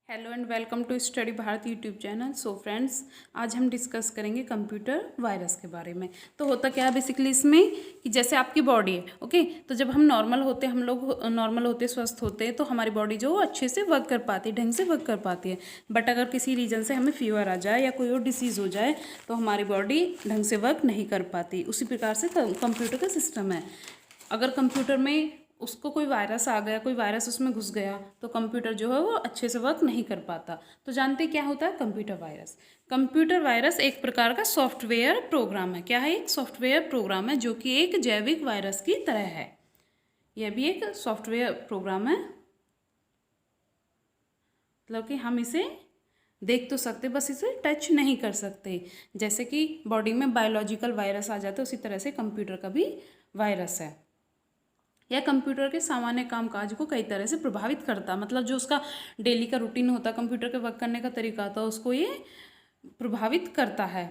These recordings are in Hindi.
Hello and welcome to study Bharat YouTube channel. So friends, आज हम डिस्कस करेंगे कंप्यूटर वायरस के बारे में। तो होता क्या है बेसिकली इसमें कि जैसे आपकी बॉडी है, ओके, तो जब हम नॉर्मल होते हैं, हम लोग नॉर्मल होते स्वस्थ होते हैं, तो हमारी बॉडी जो अच्छे से वर्क कर पाती है, ढंग से वर्क कर पाती है। बट अगर किसी रीजन से हमें फीवर आ जाए या कोई और डिसीज़ हो जाए तो हमारी बॉडी ढंग से वर्क नहीं कर पाती। उसी प्रकार से कंप्यूटर का सिस्टम है। अगर कंप्यूटर में उसको कोई वायरस आ गया, कोई वायरस उसमें घुस गया, तो कंप्यूटर जो है वो अच्छे से वर्क नहीं कर पाता। तो जानते क्या होता है कंप्यूटर वायरस? कंप्यूटर वायरस एक प्रकार का सॉफ्टवेयर प्रोग्राम है। क्या है? एक सॉफ्टवेयर प्रोग्राम है जो कि एक जैविक वायरस की तरह है। यह भी एक सॉफ्टवेयर प्रोग्राम है, मतलब कि हम इसे देख तो सकते, बस इसे टच नहीं कर सकते। जैसे कि बॉडी में बायोलॉजिकल वायरस आ जाता है, उसी तरह से कंप्यूटर का भी वायरस है। यह कंप्यूटर के सामान्य कामकाज को कई तरह से प्रभावित करता, मतलब जो उसका डेली का रूटीन होता, कंप्यूटर के वर्क करने का तरीका होता है, उसको ये प्रभावित करता है।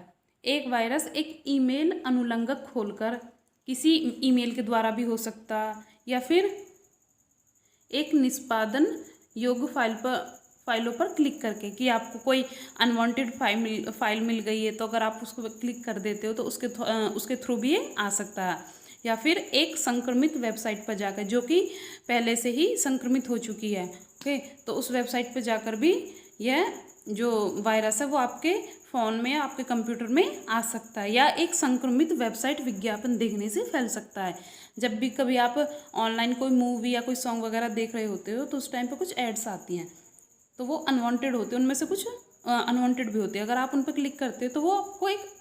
एक वायरस एक ईमेल अनुलंघक खोलकर, किसी ईमेल के द्वारा भी हो सकता, या फिर एक निष्पादन योग्य फाइलों पर क्लिक करके, कि आपको कोई अनवांटेड फाइल मिल गई है, तो अगर आप उसको क्लिक कर देते हो तो उसके थ्रू भी ये आ सकता है। या फिर एक संक्रमित वेबसाइट पर जाकर, जो कि पहले से ही संक्रमित हो चुकी है, ओके, तो उस वेबसाइट पर जाकर भी यह जो वायरस है वो आपके फ़ोन में या आपके कंप्यूटर में आ सकता है। या एक संक्रमित वेबसाइट विज्ञापन देखने से फैल सकता है। जब भी कभी आप ऑनलाइन कोई मूवी या कोई सॉन्ग वगैरह देख रहे होते हो तो उस टाइम पे कुछ एड्स आती हैं, तो वो अनवांटेड होते हैं, उनमें से कुछ अनवांटेड भी होती है। अगर आप उन पर क्लिक करते हो तो वो आपको एक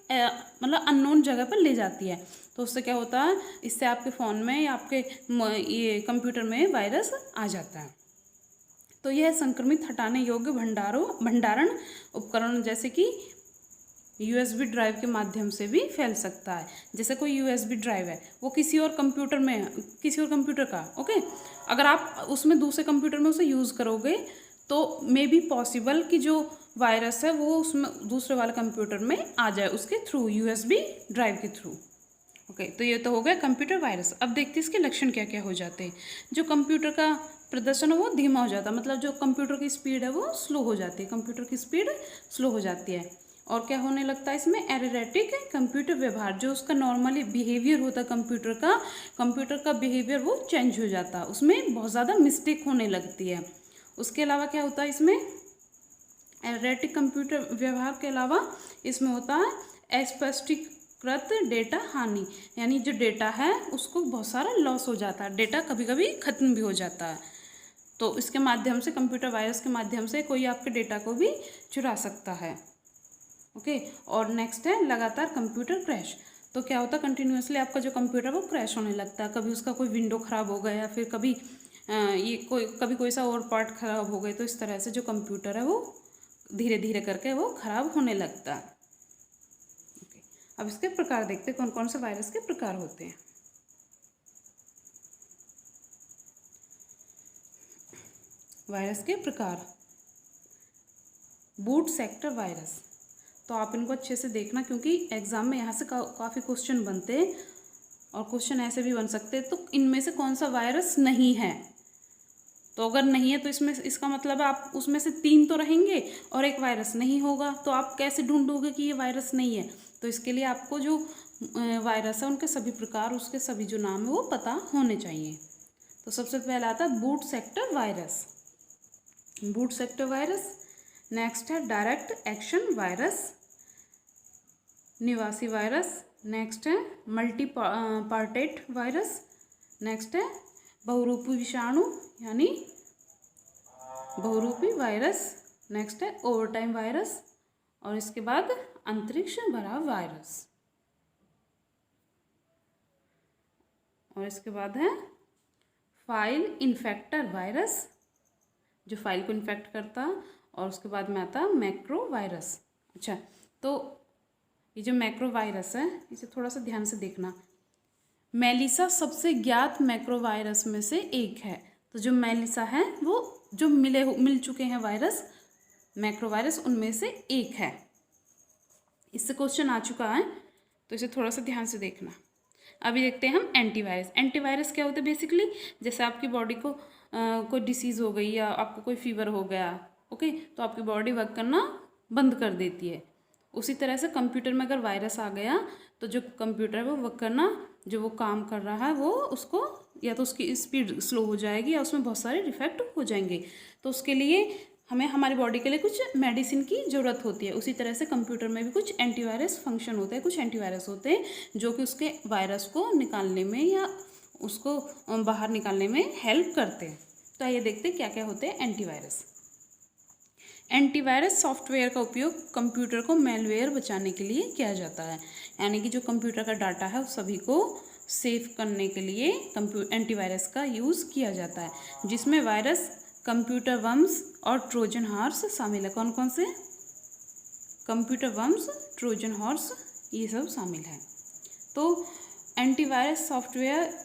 मतलब अननोन जगह पर ले जाती है। तो उससे क्या होता है, इससे आपके फ़ोन में या आपके ये कंप्यूटर में वायरस आ जाता है। तो यह संक्रमित हटाने योग्य भंडारण उपकरण जैसे कि USB ड्राइव के माध्यम से भी फैल सकता है। जैसे कोई USB ड्राइव है, वो किसी और कंप्यूटर में है, किसी और कंप्यूटर का, ओके, अगर आप उसमें दूसरे कंप्यूटर में उसे यूज़ करोगे तो मे बी पॉसिबल कि जो वायरस है वो उसमें दूसरे वाले कंप्यूटर में आ जाए, उसके थ्रू, USB ड्राइव के थ्रू। ओके, तो ये तो हो गया कंप्यूटर वायरस। अब देखते हैं इसके लक्षण क्या क्या हो जाते हैं। जो कंप्यूटर का प्रदर्शन है वो धीमा हो जाता है, मतलब जो कंप्यूटर की स्पीड है वो स्लो हो जाती है, कंप्यूटर की स्पीड स्लो हो जाती है। और क्या होने लगता है इसमें? एररेटिक कंप्यूटर व्यवहार, जो उसका नॉर्मली बिहेवियर होता है कंप्यूटर का बिहेवियर वो चेंज हो जाता है, उसमें बहुत ज़्यादा मिस्टेक होने लगती है। उसके अलावा क्या होता है इसमें? एररेटिक कंप्यूटर व्यवहार के अलावा इसमें होता है अस्पष्टीकृत डेटा हानि, यानी जो डेटा है उसको बहुत सारा लॉस हो जाता है, डेटा कभी कभी ख़त्म भी हो जाता है। तो इसके माध्यम से, कंप्यूटर वायरस के माध्यम से कोई आपके डेटा को भी चुरा सकता है, ओके। और नेक्स्ट है लगातार कंप्यूटर क्रैश। तो क्या होता है, कंटिन्यूसली आपका जो कंप्यूटर वो क्रैश होने लगता है। कभी उसका कोई विंडो ख़राब हो गया, या फिर कभी कोई सा और पार्ट ख़राब हो गए, तो इस तरह से जो कंप्यूटर है वो धीरे धीरे करके वो ख़राब होने लगता है, ओके। अब इसके प्रकार देखते हैं, कौन कौन से वायरस के प्रकार होते हैं। वायरस के प्रकार। बूट सेक्टर वायरस, तो आप इनको अच्छे से देखना, क्योंकि एग्जाम में यहाँ से काफ़ी क्वेश्चन बनते हैं, और क्वेश्चन ऐसे भी बन सकते हैं। तो इनमें से कौन सा वायरस नहीं है? तो अगर नहीं है तो इसमें, इसका मतलब है आप उसमें से 3 तो रहेंगे और एक वायरस नहीं होगा, तो आप कैसे ढूंढोगे कि ये वायरस नहीं है? तो इसके लिए आपको जो वायरस है उनके सभी प्रकार, उसके सभी जो नाम है वो पता होने चाहिए। तो सबसे पहला आता है boot sector virus, boot sector virus. Next है डायरेक्ट एक्शन वायरस, निवासी वायरस। नेक्स्ट है मल्टी पार्टेट वायरस। नेक्स्ट है बहुरूपी विषाणु, यानी बहुरूपी वायरस। नेक्स्ट है ओवरटाइम वायरस, और इसके बाद अंतरिक्ष भरा वायरस, और इसके बाद है फाइल इन्फेक्टर वायरस, जो फाइल को इन्फेक्ट करता, और उसके बाद में आता मैक्रो वायरस। अच्छा, तो ये जो मैक्रो वायरस है इसे थोड़ा सा ध्यान से देखना। मेलिसा सबसे ज्ञात मैक्रो वायरस में से एक है। तो जो मेलिसा है वो जो मिल चुके हैं वायरस, मैक्रो वायरस, उनमें से एक है। इससे क्वेश्चन आ चुका है, तो इसे थोड़ा सा ध्यान से देखना। अभी देखते हैं हम एंटीवायरस। एंटीवायरस क्या होता है? बेसिकली जैसे आपकी बॉडी को कोई डिसीज़ हो गई, या आपको कोई फीवर हो गया, ओके, तो आपकी बॉडी वर्क करना बंद कर देती है। उसी तरह से कंप्यूटर में अगर वायरस आ गया तो जो कंप्यूटर है वो वर्क करना, जो वो काम कर रहा है वो उसको या तो उसकी स्पीड स्लो हो जाएगी या उसमें बहुत सारे डिफेक्ट हो जाएंगे। तो उसके लिए हमें हमारी बॉडी के लिए कुछ मेडिसिन की ज़रूरत होती है। उसी तरह से कंप्यूटर में भी कुछ एंटीवायरस फंक्शन होते हैं, कुछ एंटीवायरस होते हैं जो कि उसके वायरस को निकालने में या उसको बाहर निकालने में हेल्प करते हैं। तो आइए देखते हैं क्या क्या होते हैं एंटीवायरस। एंटीवायरस सॉफ्टवेयर का उपयोग कंप्यूटर को मैलवेयर बचाने के लिए किया जाता है, यानी कि जो कंप्यूटर का डाटा है उस सभी को सेव करने के लिए एंटीवायरस का यूज़ किया जाता है, जिसमें वायरस, कंप्यूटर वर्म्स और ट्रोजन हॉर्स शामिल है। कौन कौन से? कंप्यूटर वर्म्स, ट्रोजन हॉर्स, ये सब शामिल है। तो एंटीवायरस सॉफ्टवेयर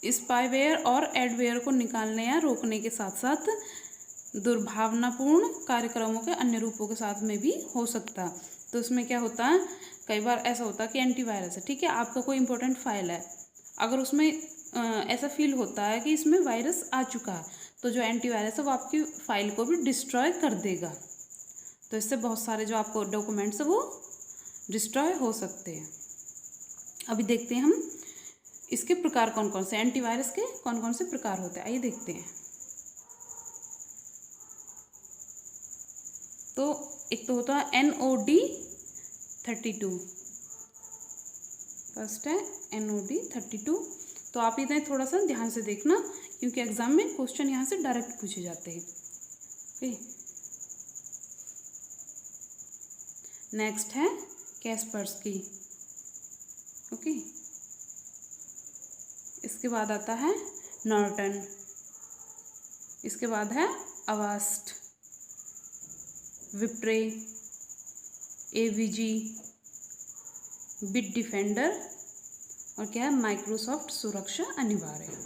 स्पाईवेयर और एडवेयर को निकालने या रोकने के साथ साथ दुर्भावनापूर्ण कार्यक्रमों के अन्य रूपों के साथ में भी हो सकता है। तो उसमें क्या होता है, कई बार ऐसा होता है कि एंटीवायरस है, ठीक है, आपका कोई इंपॉर्टेंट फाइल है, अगर उसमें ऐसा फील होता है कि इसमें वायरस आ चुका है तो जो एंटीवायरस है वो आपकी फाइल को भी डिस्ट्रॉय कर देगा। तो इससे बहुत सारे जो आपको डॉक्यूमेंट्स है वो डिस्ट्रॉय हो सकते हैं। अभी देखते हैं हम इसके प्रकार कौन कौन से, एंटीवायरस के कौन कौन से प्रकार होते हैं, आइए देखते हैं। तो एक तो होता है NOD32, फर्स्ट है NOD32। तो आप इन्हें थोड़ा सा ध्यान से देखना क्योंकि एग्जाम में क्वेश्चन यहाँ से डायरेक्ट पूछे जाते हैं। ओके, नेक्स्ट है कैस्पर्सकी। ओके, इसके बाद आता है नॉर्टन, इसके बाद है अवास्ट, विप्रे, AVG, बिट डिफेंडर और क्या है माइक्रोसॉफ्ट सुरक्षा अनिवार्य।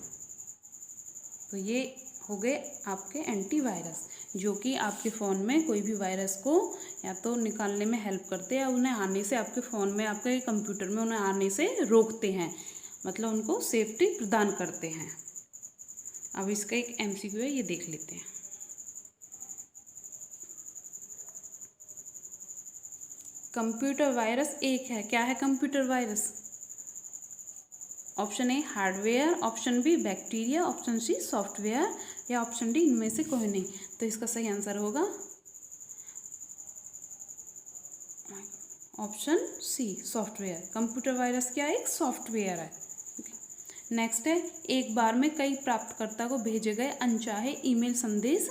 तो ये हो गए आपके एंटीवायरस जो कि आपके फ़ोन में कोई भी वायरस को या तो निकालने में हेल्प करते हैं या उन्हें आने से, आपके फ़ोन में, आपके कंप्यूटर में उन्हें आने से रोकते हैं, मतलब उनको सेफ्टी प्रदान करते हैं। अब इसका एक MCQ है, ये देख लेते हैं। कंप्यूटर वायरस एक है, क्या है computer virus? Option A hardware, option B bacteria, option C software या ऑप्शन डी इनमें से कोई नहीं। तो इसका सही आंसर होगा option C software. Computer virus क्या है? एक सॉफ्टवेयर है। नेक्स्ट है एक बार में कई प्राप्तकर्ता को भेजे गए अनचाहे ईमेल संदेश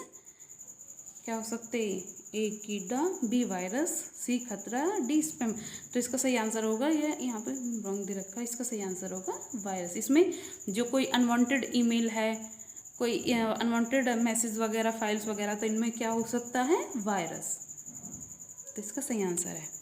क्या हो सकते हैं? ए कीड़ा, बी वायरस, सी खतरा, डी स्पैम। तो इसका सही आंसर होगा, ये यहाँ पे रॉन्ग दे रखा है, इसका सही आंसर होगा वायरस। इसमें जो कोई अनवांटेड ईमेल है, कोई अनवांटेड मैसेज वगैरह, फाइल्स वगैरह, तो इनमें क्या हो सकता है? वायरस। तो इसका सही आंसर है।